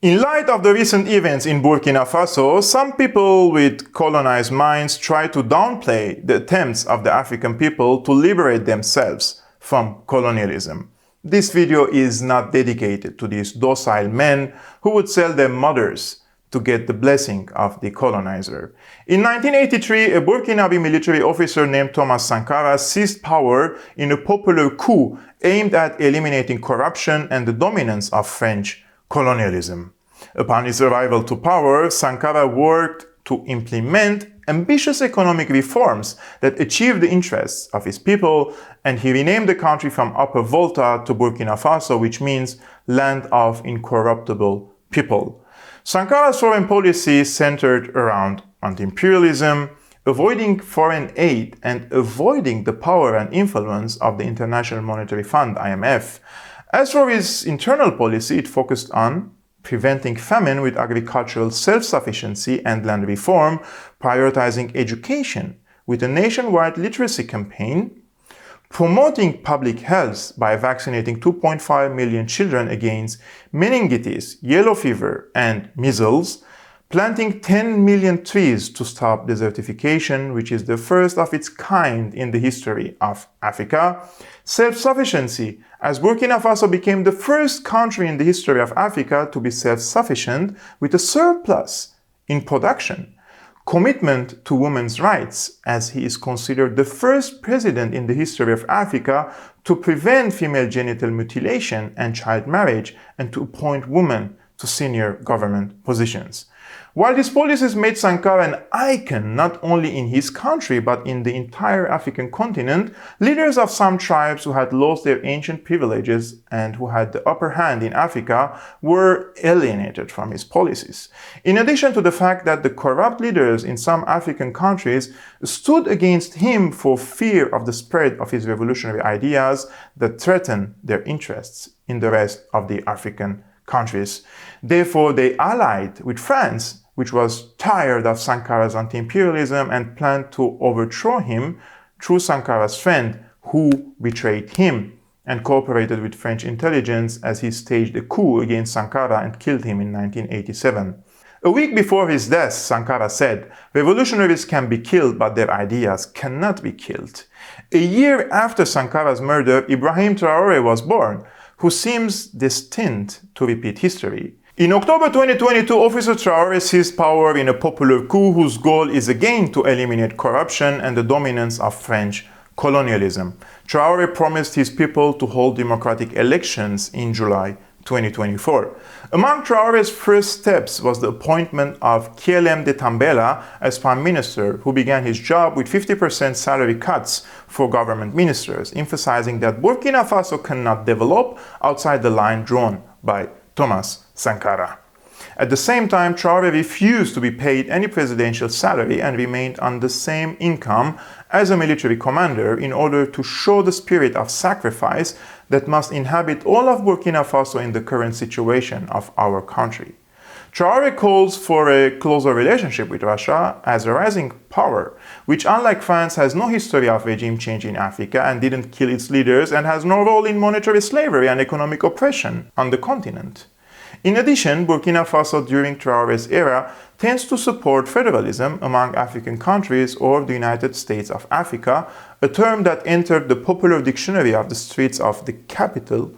In light of the recent events in Burkina Faso, some people with colonized minds try to downplay the attempts of the African people to liberate themselves from colonialism. This video is not dedicated to these docile men who would sell their mothers to get the blessing of the colonizer. In 1983, a Burkinabe military officer named Thomas Sankara seized power in a popular coup aimed at eliminating corruption and the dominance of French colonialism. Upon his arrival to power, Sankara worked to implement ambitious economic reforms that achieved the interests of his people, and he renamed the country from Upper Volta to Burkina Faso, which means land of incorruptible people. Sankara's foreign policy centered around anti-imperialism, avoiding foreign aid, and avoiding the power and influence of the International Monetary Fund, IMF. As for his internal policy, it focused on preventing famine with agricultural self-sufficiency and land reform, prioritizing education with a nationwide literacy campaign, promoting public health by vaccinating 2.5 million children against meningitis, yellow fever, and measles, planting 10 million trees to stop desertification, which is the first of its kind in the history of Africa, self-sufficiency, as Burkina Faso became the first country in the history of Africa to be self-sufficient with a surplus in production, commitment to women's rights, as he is considered the first president in the history of Africa to prevent female genital mutilation and child marriage and to appoint women to senior government positions. While these policies made Sankara an icon not only in his country but in the entire African continent, leaders of some tribes who had lost their ancient privileges and who had the upper hand in Africa were alienated from his policies. In addition to the fact that the corrupt leaders in some African countries stood against him for fear of the spread of his revolutionary ideas that threatened their interests in the rest of the African countries. Therefore, they allied with France, which was tired of Sankara's anti-imperialism and planned to overthrow him through Sankara's friend, who betrayed him and cooperated with French intelligence as he staged a coup against Sankara and killed him in 1987. A week before his death, Sankara said, "Revolutionaries can be killed, but their ideas cannot be killed." A year after Sankara's murder, Ibrahim Traore was born, who seems destined to repeat history. In October 2022, Officer Traore seized power in a popular coup whose goal is again to eliminate corruption and the dominance of French colonialism. Traore promised his people to hold democratic elections in July 2024. Among Traore's first steps was the appointment of Kielem de Tambela as Prime Minister, who began his job with 50% salary cuts for government ministers, emphasizing that Burkina Faso cannot develop outside the line drawn by Thomas Sankara. At the same time, Traore refused to be paid any presidential salary and remained on the same income as a military commander in order to show the spirit of sacrifice that must inhabit all of Burkina Faso in the current situation of our country. Traore calls for a closer relationship with Russia as a rising power, which unlike France has no history of regime change in Africa and didn't kill its leaders and has no role in monetary slavery and economic oppression on the continent. In addition, Burkina Faso during Traore's era tends to support federalism among African countries or the United States of Africa, a term that entered the popular dictionary of the streets of the capital,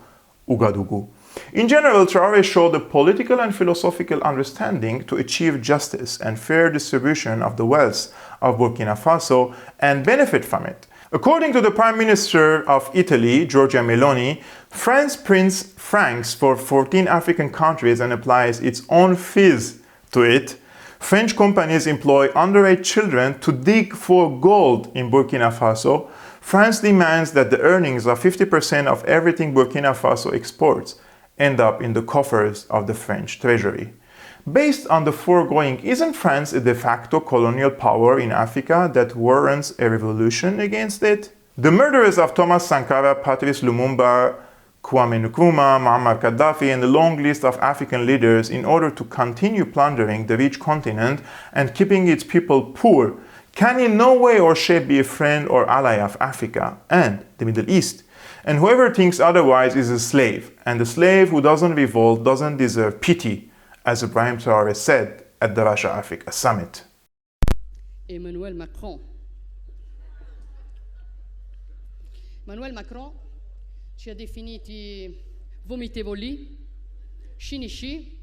Ouagadougou. In general, Traore showed a political and philosophical understanding to achieve justice and fair distribution of the wealth of Burkina Faso and benefit from it. According to the Prime Minister of Italy, Giorgia Meloni, France prints francs for 14 African countries and applies its own fees to it. French companies employ underage children to dig for gold in Burkina Faso. France demands that the earnings of 50% of everything Burkina Faso exports end up in the coffers of the French treasury. Based on the foregoing, isn't France a de facto colonial power in Africa that warrants a revolution against it? The murderers of Thomas Sankara, Patrice Lumumba, Kwame Nkrumah, Muammar Gaddafi, and a long list of African leaders in order to continue plundering the rich continent and keeping its people poor can in no way or shape be a friend or ally of Africa and the Middle East. And whoever thinks otherwise is a slave, and the slave who doesn't revolt doesn't deserve pity as Ibrahim Traore said at the Russia-Africa Summit. Emmanuel Macron ci ha definiti vomitevoli, cinici,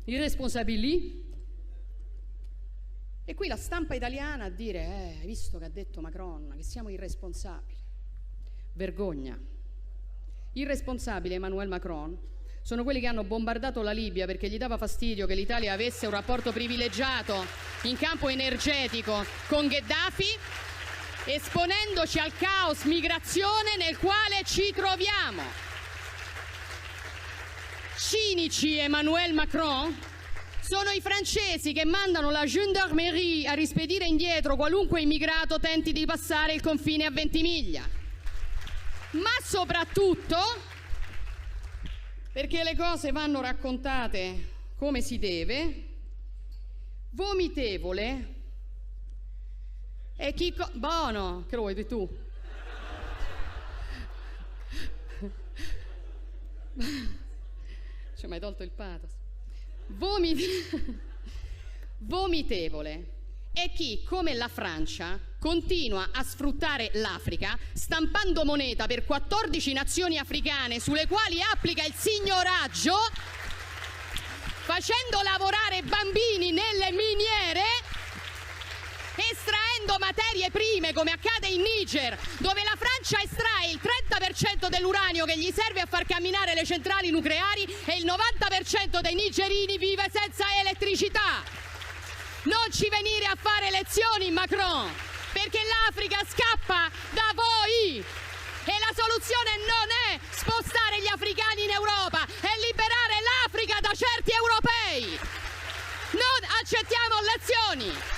irresponsabili. E qui la stampa italiana a dire, hai visto che ha detto Macron, che siamo irresponsabili. Vergogna. Irresponsabile Emmanuel Macron sono quelli che hanno bombardato la Libia perché gli dava fastidio che l'Italia avesse un rapporto privilegiato in campo energetico con Gheddafi, esponendoci al caos migrazione nel quale ci troviamo. Cinici Emmanuel Macron sono i francesi che mandano la gendarmerie a rispedire indietro qualunque immigrato tenti di passare il confine a Ventimiglia. Ma soprattutto, perché le cose vanno raccontate come si deve, vomitevole è chi... Buono, che lo vuoi tu? Ci hai mai tolto il pathos? Vomitevole è chi, come la Francia, continua a sfruttare l'Africa stampando moneta per 14 nazioni africane sulle quali applica il signoraggio, facendo lavorare bambini nelle miniere, estraendo materie prime come accade in Niger, dove la Francia estrae il 30% dell'uranio che gli serve a far camminare le centrali nucleari e il 90% dei nigerini vive senza elettricità. Non ci venire a fare lezioni, Macron, perché l'Africa scappa da voi e la soluzione non è spostare gli africani in Europa, è liberare l'Africa da certi europei. Non accettiamo lezioni.